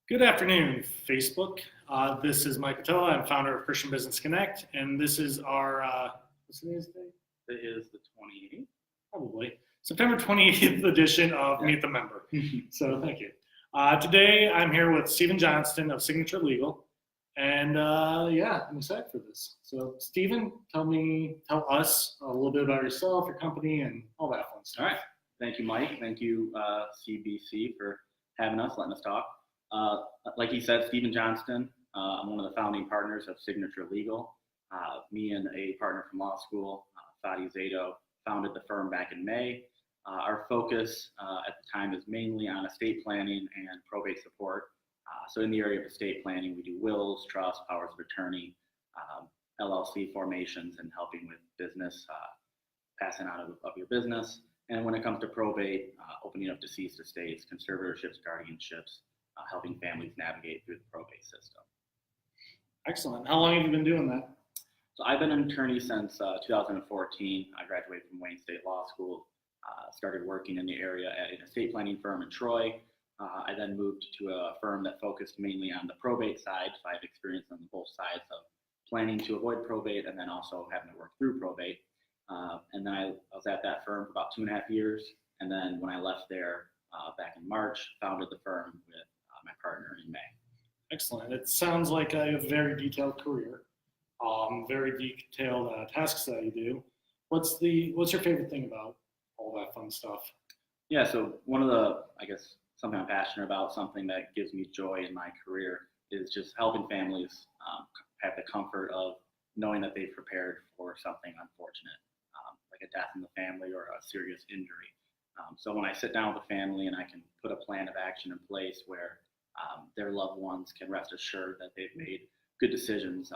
Good afternoon, Facebook. This is Mike Attila. I'm founder of Christian Business Connect, and this is our, what's today's date? It is the 28th. Probably. September 28th edition of Meet the Member. So thank you. Today I'm here with Stephen Johnston of Signature Legal, and I'm excited for this. So Stephen, tell us a little bit about yourself, your company, and all that fun stuff. All right. Thank you, Mike. Thank you, CBC, for having us, letting us talk. Like he said, Stephen Johnston. I'm one of the founding partners of Signature Legal. Me and a partner from law school, Fadi Zato, founded the firm back in May. Our focus at the time is mainly on estate planning and probate support. So in the area of estate planning, we do wills, trusts, powers of attorney, LLC formations, and helping with business, passing out of your business. And when it comes to probate, opening up deceased estates, conservatorships, guardianships, helping families navigate through the probate system. Excellent. How long have you been doing that? So I've been an attorney since 2014. I graduated from Wayne State Law School, started working in the area at an estate planning firm in Troy. I then moved to a firm that focused mainly on the probate side. So I have experience on both sides of planning to avoid probate and then also having to work through probate. And then I was at that firm for about 2.5 years. And then when I left there back in March, founded the firm with my partner in May. Excellent. It sounds like a very detailed career, very detailed tasks that you do. What's your favorite thing about all that fun stuff? Yeah, so one of the, something I'm passionate about, something that gives me joy in my career is just helping families have the comfort of knowing that they've prepared for something unfortunate, like a death in the family or a serious injury. So when I sit down with a family and I can put a plan of action in place where their loved ones can rest assured that they've made good decisions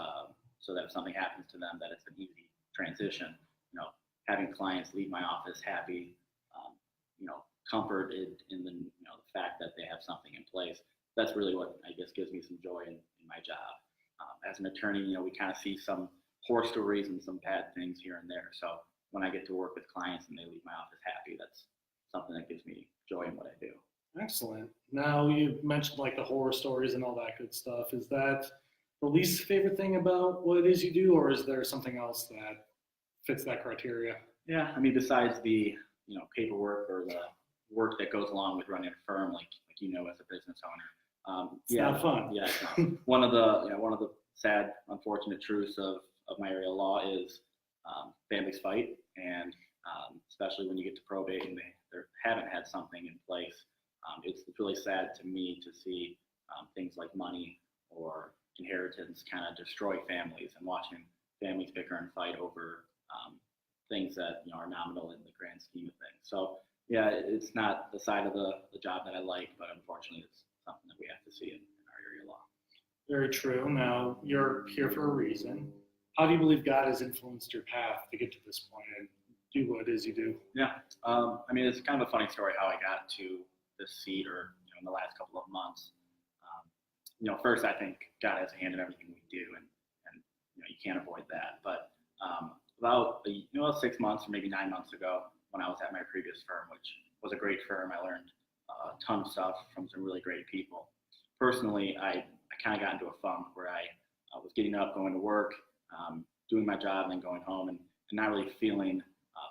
so that if something happens to them, that it's an easy transition. Having clients leave my office happy, comforted in the fact that they have something in place. That's really what gives me some joy in my job. As an attorney, we kind of see some horror stories and some bad things here and there. So when I get to work with clients and they leave my office happy, that's something that gives me joy in what I do. Excellent. Now you mentioned like the horror stories and all that good stuff. Is that the least favorite thing about what it is you do, or is there something else that fits that criteria? Yeah, besides the paperwork or the work that goes along with running a firm, like as a business owner. It's not fun. Yeah, one of the sad, unfortunate truths of my area of law is families fight, and especially when you get to probate and they haven't had something in place. It's really sad to me to see things like money or inheritance kind of destroy families, and watching families bicker and fight over things that are nominal in the grand scheme of things. So yeah, it's not the side of the job that I like, but unfortunately it's something that we have to see in our area of law. Very true. Now you're here for a reason. How do you believe God has influenced your path to get to this point and do what it is you do? Yeah, it's kind of a funny story how I got to this seat, or in the last couple of months. First I think God has a hand in everything we do, and you can't avoid that. But about 6 months or maybe 9 months ago, when I was at my previous firm, which was a great firm, I learned a ton of stuff from some really great people. Personally, I kind of got into a funk where I was getting up, going to work, doing my job, and then going home, and not really feeling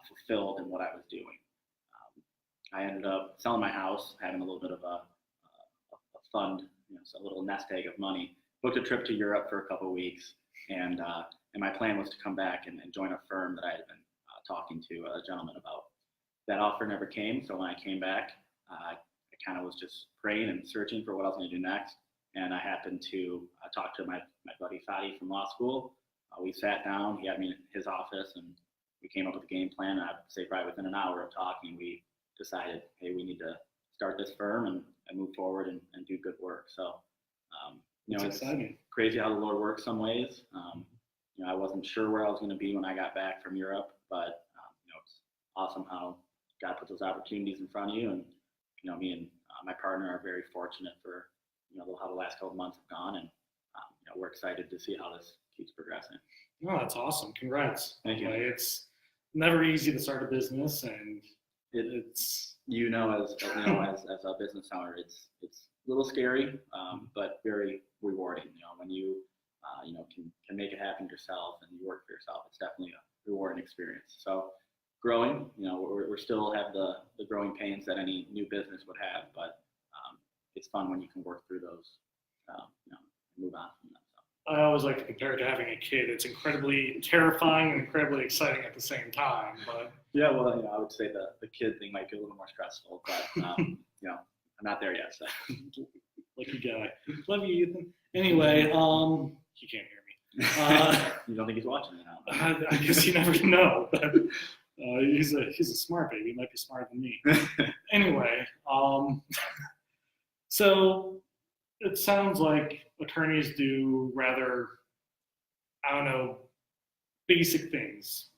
fulfilled in what I was doing. I ended up selling my house, having a little bit of a fund, a little nest egg of money. Booked a trip to Europe for a couple of weeks, and my plan was to come back and join a firm that I had been talking to a gentleman about. That offer never came, so when I came back, I kind of was just praying and searching for what I was going to do next, and I happened to talk to my buddy Fadi from law school. We sat down, he had me in his office, and we came up with a game plan. And I'd say probably within an hour of talking, we decided, hey, we need to start this firm and move forward and do good work. So, it's exciting. Crazy how the Lord works some ways. I wasn't sure where I was going to be when I got back from Europe, but it's awesome how God puts those opportunities in front of you. And me and my partner are very fortunate for how the last couple of months have gone, and we're excited to see how this keeps progressing. No, that's awesome. Congrats. Thank you. It's never easy to start a business, and It's as a business owner, it's a little scary, but very rewarding. When you can make it happen yourself and you work for yourself, it's definitely a rewarding experience. So growing, we're still have the growing pains that any new business would have, but it's fun when you can work through those, move on from them. So. I always like to compare it to having a kid. It's incredibly terrifying and incredibly exciting at the same time. But yeah, well, I would say the kid thing might be a little more stressful, but I'm not there yet. So. Lucky guy. Love you, Ethan. Anyway, he can't hear me. You don't think he's watching it now? I guess you never know. But he's a smart baby. He might be smarter than me. Anyway, so it sounds like attorneys do rather, I don't know, basic things.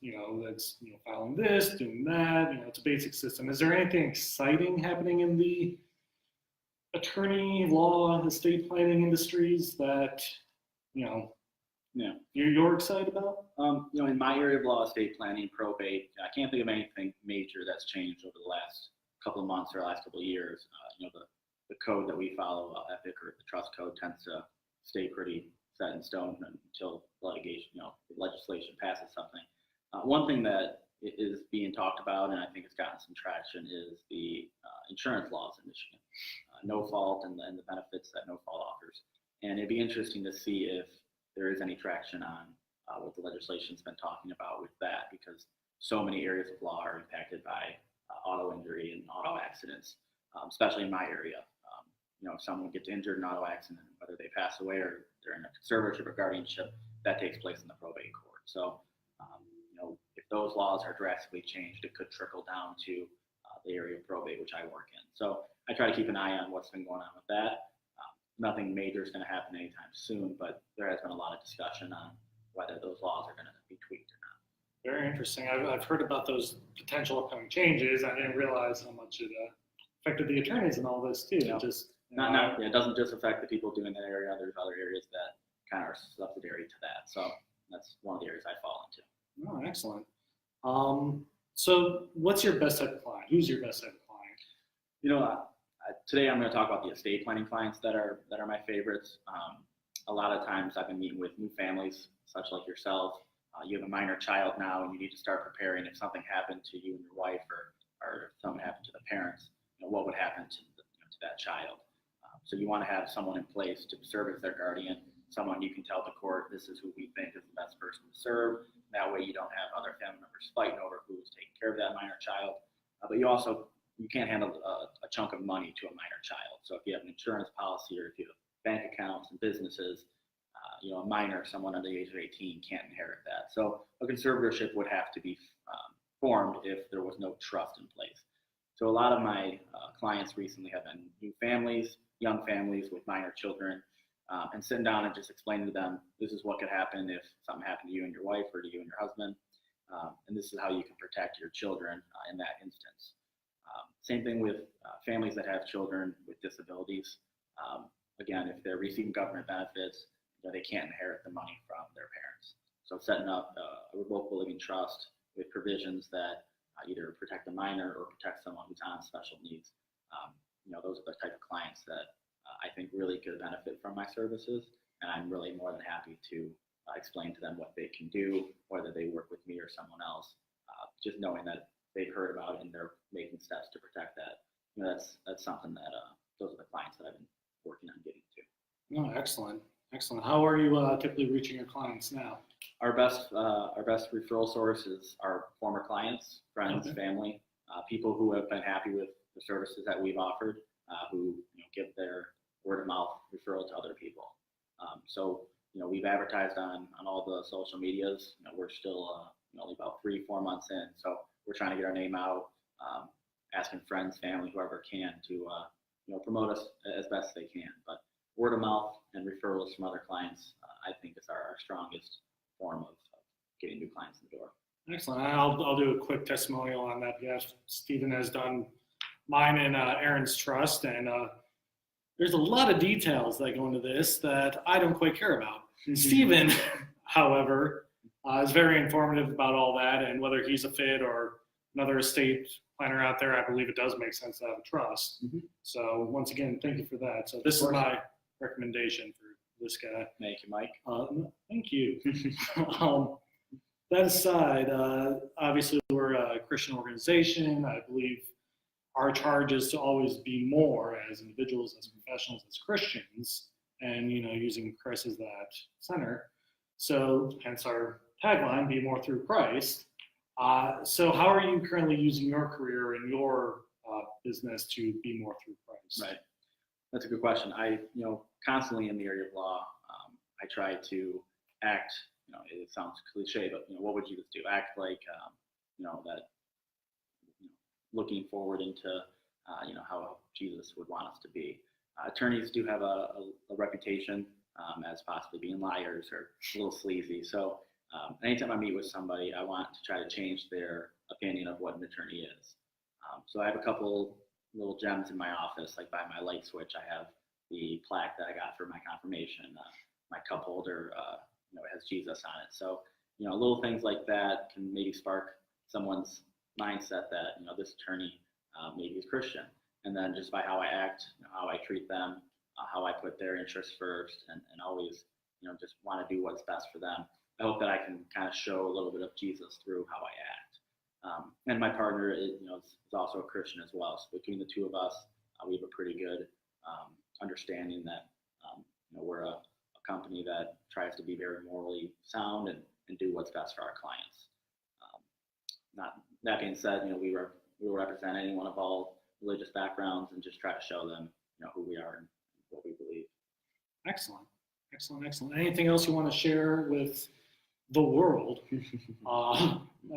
That's filing this, doing that. It's a basic system. Is there anything exciting happening in the attorney, law, estate planning industries that you're excited about? In my area of law, estate planning, probate, I can't think of anything major that's changed over the last couple of months or last couple of years. The code that we follow, Epic or the trust code, tends to stay pretty set in stone until litigation, legislation passes something. One thing that is being talked about, and I think it's gotten some traction, is the insurance laws in Michigan. No fault and the benefits that no fault offers. And it'd be interesting to see if there is any traction on what the legislation's been talking about with that, because so many areas of law are impacted by auto injury and auto accidents, especially in my area. If someone gets injured in an auto accident, whether they pass away or they're in a conservatorship or guardianship, that takes place in the probate court. So, if those laws are drastically changed, it could trickle down to the area of probate, which I work in. So I try to keep an eye on what's been going on with that. Nothing major is going to happen anytime soon, but there has been a lot of discussion on whether those laws are going to be tweaked or not. Very interesting. I've heard about those potential upcoming changes. I didn't realize how much it affected the attorneys and all this too. It doesn't just affect the people doing that area. There's other areas that kind of are subsidiary to that. So that's one of the areas I fall into. Oh, excellent. So what's your best type of client? Who's your best type of client? Today I'm going to talk about the estate planning clients that are my favorites. A lot of times I've been meeting with new families, such like yourself. You have a minor child now, and you need to start preparing if something happened to you and your wife, or something happened to the parents. What would happen to that child? So you want to have someone in place to serve as their guardian, someone you can tell the court, this is who we think is the best person to serve. That way you don't have other family members fighting over who's taking care of that minor child. But you can't handle a chunk of money to a minor child. So if you have an insurance policy or if you have bank accounts and businesses, a minor, someone under the age of 18, can't inherit that. So a conservatorship would have to be formed if there was no trust in place. So a lot of my clients recently have been new families, young families with minor children, and sitting down and just explaining to them, this is what could happen if something happened to you and your wife or to you and your husband, and this is how you can protect your children in that instance. Same thing with families that have children with disabilities. Again, if they're receiving government benefits, they can't inherit the money from their parents. So setting up a revocable living trust with provisions that either protect the minor or protect someone who's on special needs. Those are the type of clients that I think really could benefit from my services, and I'm really more than happy to explain to them what they can do, whether they work with me or someone else. Just knowing that they've heard about it and they're making steps to protect that. That's something that those are the clients that I've been working on getting to. Oh, excellent. How are you typically reaching your clients now? Our best referral source is our former clients, friends, family, people who have been happy with the services that we've offered, who give their word of mouth referral to other people. So we've advertised on all the social medias. We're still only about 3-4 months in, so we're trying to get our name out, asking friends, family, whoever can to promote us as best they can. But word of mouth and referrals from other clients, I think, is our strongest form of getting new clients in the door. Excellent. I'll do a quick testimonial on that behalf. Stephen has done mine and Aaron's trust, and there's a lot of details that go into this that I don't quite care about. Stephen, however, is very informative about all that, and whether he's a fit or another estate planner out there, I believe it does make sense to have a trust. Mhm. So once again, thank you for that. So this is my recommendation for this guy. Thank you, Mike. Thank you. That aside, obviously we're a Christian organization. I believe our charge is to always be more as individuals, as professionals, as Christians, and using Christ as that center. So hence our tagline, "Be more through Christ." So how are you currently using your career and your business to be more through Christ? Right. That's a good question. Constantly in the area of law, I try to act, it sounds cliche, but, what would Jesus do? Act like, that, looking forward into, how Jesus would want us to be. Attorneys do have a reputation as possibly being liars or a little sleazy. So anytime I meet with somebody, I want to try to change their opinion of what an attorney is. So I have a couple little gems in my office, like by my light switch, I have the plaque that I got for my confirmation. My cup holder, it has Jesus on it. So, little things like that can maybe spark someone's mindset that, this attorney maybe is Christian. And then just by how I act, how I treat them, how I put their interests first, and always, just want to do what's best for them. I hope that I can kind of show a little bit of Jesus through how I act. And my partner is also a Christian as well. So between the two of us, we have a pretty good understanding that we're a company that tries to be very morally sound and do what's best for our clients. Not that being said, we will represent anyone of all religious backgrounds and just try to show them who we are and what we believe. Excellent. Anything else you want to share with the world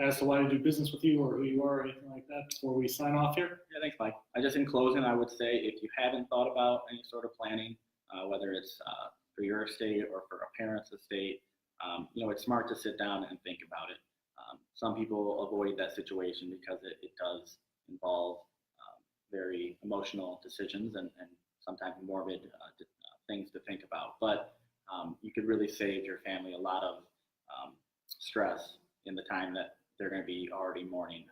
as to why to do business with you or who you are or anything like that before we sign off here? Yeah, thanks, Mike. In closing, I would say if you haven't thought about any sort of planning, whether it's for your estate or for a parent's estate, it's smart to sit down and think about it. Some people avoid that situation because it does involve very emotional decisions and sometimes morbid things to think about. But you could really save your family a lot of stress in the time that they're going to be already mourning,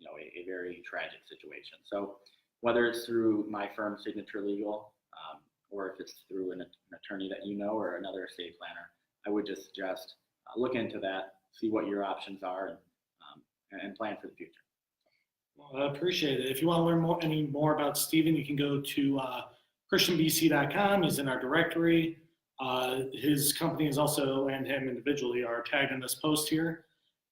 a very tragic situation. So whether it's through my firm, Signature Legal, or if it's through an attorney that or another estate planner, I would just suggest look into that, see what your options are, and plan for the future. Well, I appreciate it. If you want to learn any more about Stephen, you can go to christianbc.com. He's in our directory. His company is also, and him individually, are tagged in this post here.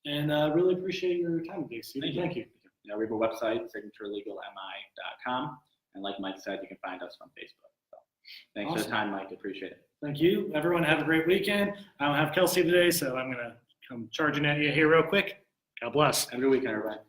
And really appreciate your time today, Stephen. Thank you. We have a website, signaturelegally.com. And like Mike said, you can find us on Facebook. So thanks for the time, Mike. Appreciate it. Thank you. Everyone have a great weekend. I don't have Kelsey today, so I'm going to come charging at you here real quick. God bless. Have a good weekend, everybody.